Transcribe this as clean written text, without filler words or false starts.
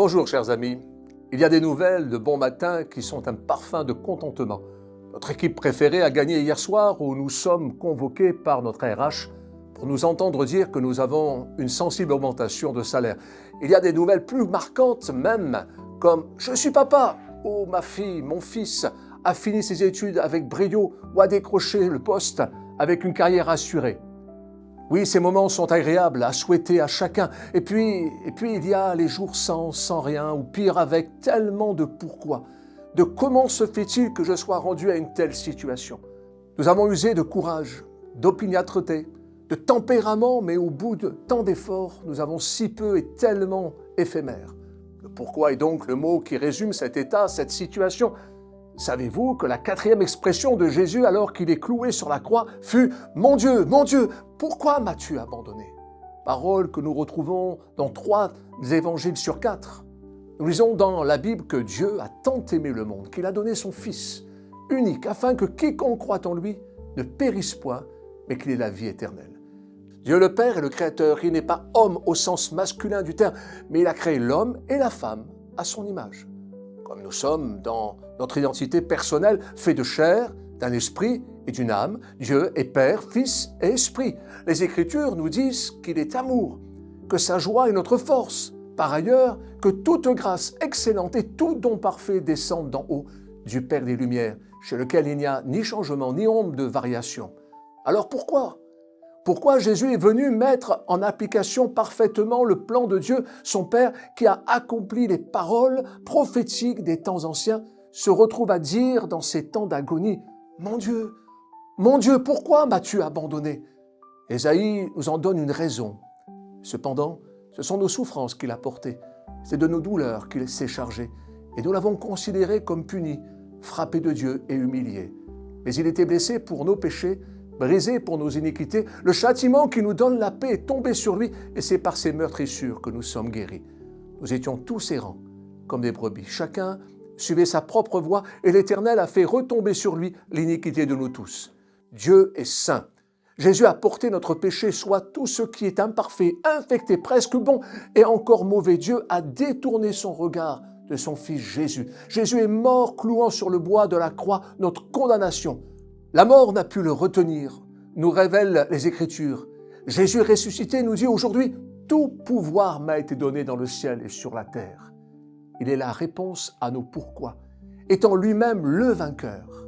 Bonjour chers amis, il y a des nouvelles de bon matin qui sont un parfum de contentement. Notre équipe préférée a gagné hier soir où nous sommes convoqués par notre RH pour nous entendre dire que nous avons une sensible augmentation de salaire. Il y a des nouvelles plus marquantes même, comme « Je suis papa » ou « Ma fille, mon fils a fini ses études avec brio ou a décroché le poste avec une carrière assurée ». Oui, ces moments sont agréables à souhaiter à chacun. Et puis il y a les jours sans rien, ou pire avec tellement de pourquoi. De comment se fait-il que je sois rendu à une telle situation? Nous avons usé de courage, d'opiniâtreté, de tempérament, mais au bout de tant d'efforts, nous avons si peu et tellement éphémère. Le pourquoi est donc le mot qui résume cet état, cette situation. Savez-vous que la 4e expression de Jésus alors qu'il est cloué sur la croix fut « Mon Dieu, pourquoi m'as-tu abandonné ?» Parole que nous retrouvons dans 3 évangiles sur 4. Nous lisons dans la Bible que Dieu a tant aimé le monde qu'il a donné son Fils unique afin que quiconque croit en lui ne périsse point, mais qu'il ait la vie éternelle. Dieu le Père est le Créateur, il n'est pas homme au sens masculin du terme, mais il a créé l'homme et la femme à son image. Comme nous sommes dans notre identité personnelle, faits de chair, d'un esprit et d'une âme, Dieu est Père, Fils et Esprit. Les Écritures nous disent qu'il est amour, que sa joie est notre force. Par ailleurs, que toute grâce excellente et tout don parfait descendent d'en haut, du Père des Lumières, chez lequel il n'y a ni changement ni ombre de variation. Alors pourquoi ? Pourquoi Jésus est venu mettre en application parfaitement le plan de Dieu, son Père, qui a accompli les paroles prophétiques des temps anciens, se retrouve à dire dans ces temps d'agonie « Mon Dieu, pourquoi m'as-tu abandonné ?» Ésaïe nous en donne une raison. Cependant, ce sont nos souffrances qu'il a portées, c'est de nos douleurs qu'il s'est chargé, et nous l'avons considéré comme puni, frappé de Dieu et humilié. Mais il était blessé pour nos péchés, brisé pour nos iniquités, le châtiment qui nous donne la paix est tombé sur lui, et c'est par ses meurtrissures que nous sommes guéris. Nous étions tous errants, comme des brebis. Chacun suivait sa propre voie, et l'Éternel a fait retomber sur lui l'iniquité de nous tous. Dieu est saint. Jésus a porté notre péché, soit tout ce qui est imparfait, infecté, presque bon, et encore mauvais. Dieu a détourné son regard de son Fils Jésus. Jésus est mort clouant sur le bois de la croix notre condamnation. La mort n'a pu le retenir, nous révèlent les Écritures. Jésus ressuscité nous dit aujourd'hui « Tout pouvoir m'a été donné dans le ciel et sur la terre ». Il est la réponse à nos pourquoi, étant lui-même le vainqueur.